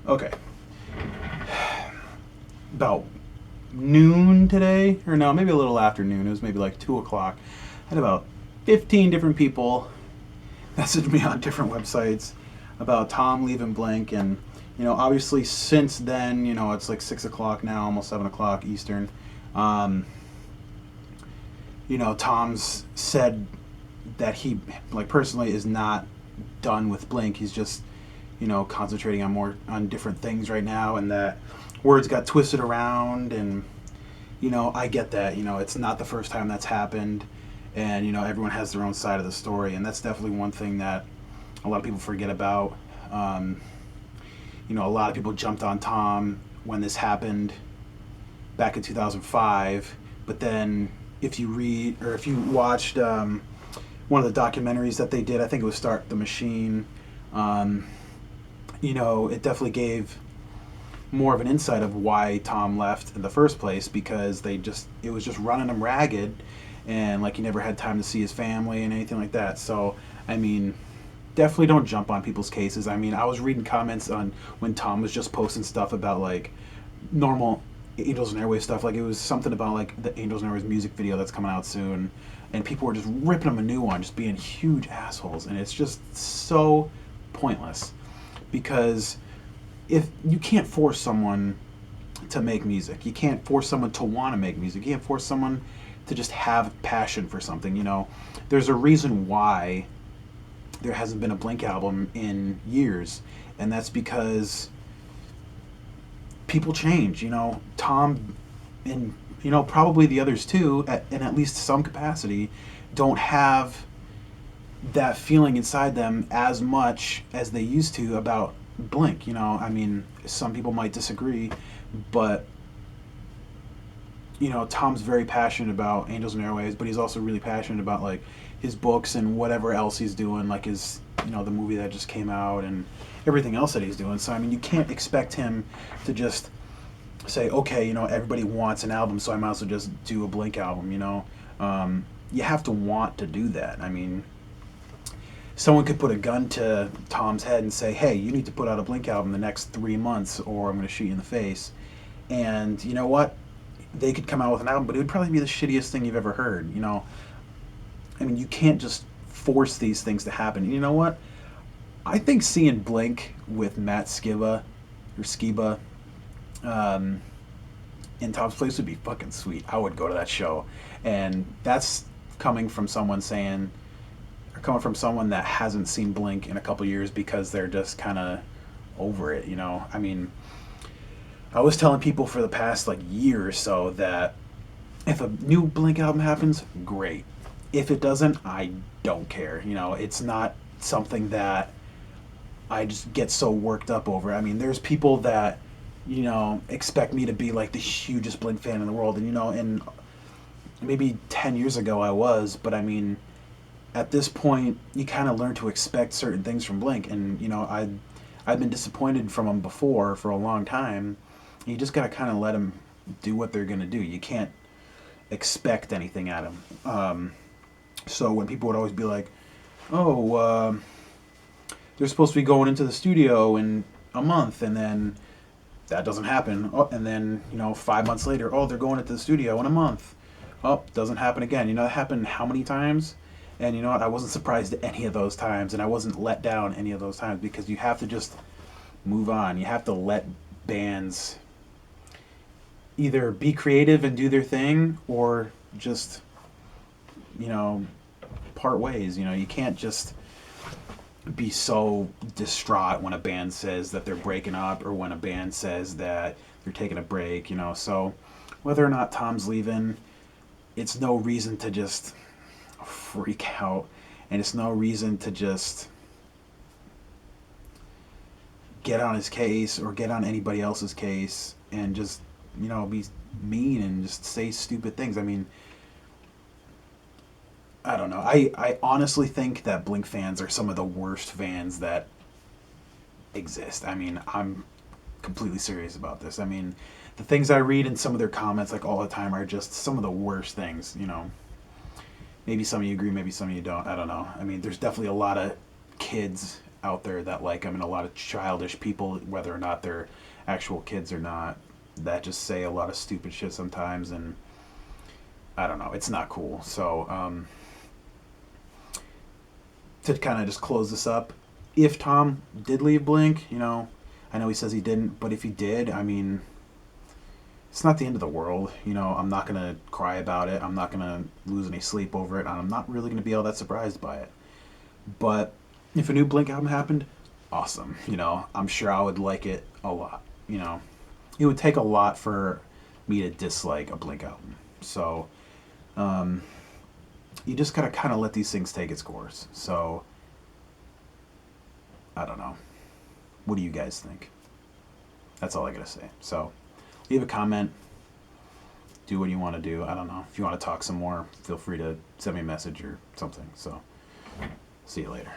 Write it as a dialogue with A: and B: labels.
A: Okay. About noon today, or no, maybe a little after noon. It was maybe like 2 o'clock. I had about 15 different people message me on different websites about Tom leaving Blink, and obviously since then, it's like 6 o'clock now, almost 7 o'clock Eastern. Um, Tom's said that he, like, personally is not done with Blink. He's just, concentrating on more on different things right now, and that words got twisted around, and I get that. It's not the first time that's happened, and everyone has their own side of the story, and that's definitely one thing that a lot of people forget about. Um, a lot of people jumped on Tom when this happened back in 2005, but then if you read or if you watched one of the documentaries that they did, I think it was Start the Machine. Um, it definitely gave more of an insight of why Tom left in the first place, because it was just running him ragged, and like he never had time to see his family and anything like that. So I mean, definitely don't jump on people's cases. I mean, I was reading comments on when Tom was just posting stuff about like normal Angels and Airways stuff. Like it was something about like the Angels and Airways music video that's coming out soon, and people were just ripping him a new one, just being huge assholes, and it's just so pointless, because if you can't force someone to make music, you can't force someone to want to make music, you can't force someone to just have passion for something. There's a reason why there hasn't been a Blink album in years, and that's because people change. Tom and probably the others too, in at least some capacity, don't have that feeling inside them as much as they used to about Blink. I mean, some people might disagree, but Tom's very passionate about Angels and Airways, but he's also really passionate about like his books and whatever else he's doing, like his the movie that just came out and everything else that he's doing. So I mean, you can't expect him to just say, okay, everybody wants an album, so I might as well just do a Blink album. You have to want to do that. I mean, someone could put a gun to Tom's head and say, hey, you need to put out a Blink album the next 3 months, or I'm going to shoot you in the face. And you know what? They could come out with an album, but it would probably be the shittiest thing you've ever heard. I mean, you can't just force these things to happen. And you know what? I think seeing Blink with Matt Skiba, um, in Tom's place would be fucking sweet. I would go to that show, and that's coming from someone saying, or coming from someone that hasn't seen Blink in a couple years because they're just kind of over it. I mean, I was telling people for the past like year or so that if a new Blink album happens, great. If it doesn't, I don't care. It's not something that I just get so worked up over. I mean, there's people that expect me to be like the hugest Blink fan in the world, and maybe 10 years ago I was, but I mean, at this point, you kind of learn to expect certain things from Blink, and I've been disappointed from them before for a long time. You just gotta kind of let them do what they're gonna do. You can't expect anything out of them. So when people would always be like, "Oh, they're supposed to be going into the studio in a month," and then that doesn't happen. Oh, and then 5 months later, oh, they're going into the studio in a month. Oh, doesn't happen again. It happened how many times? And you know what? I wasn't surprised at any of those times, and I wasn't let down any of those times, because you have to just move on. You have to let bands either be creative and do their thing, or just you know part ways. You can't just be so distraught when a band says that they're breaking up, or when a band says that they're taking a break. So whether or not Tom's leaving, it's no reason to just freak out, and it's no reason to just get on his case or get on anybody else's case and just be mean and just say stupid things. I mean, I don't know. I honestly think that Blink fans are some of the worst fans that exist. I mean, I'm completely serious about this. I mean, the things I read in some of their comments like all the time are just some of the worst things. Maybe some of you agree, maybe some of you don't. I don't know. I mean, there's definitely a lot of kids out there that like him, and a lot of childish people, whether or not they're actual kids or not, that just say a lot of stupid shit sometimes, and I don't know, it's not cool. So to kind of just close this up, if Tom did leave Blink, you know, I know he says he didn't, but if he did, I mean, it's not the end of the world. You know, I'm not going to cry about it. I'm not going to lose any sleep over it. And I'm not really going to be all that surprised by it. But if a new Blink album happened, awesome. You know, I'm sure I would like it a lot. You know, it would take a lot for me to dislike a Blink album. So, you just gotta kind of let these things take its course. So, I don't know. What do you guys think? That's all I gotta say. So, leave a comment. Do what you want to do. I don't know. If you want to talk some more, feel free to send me a message or something. So, see you later.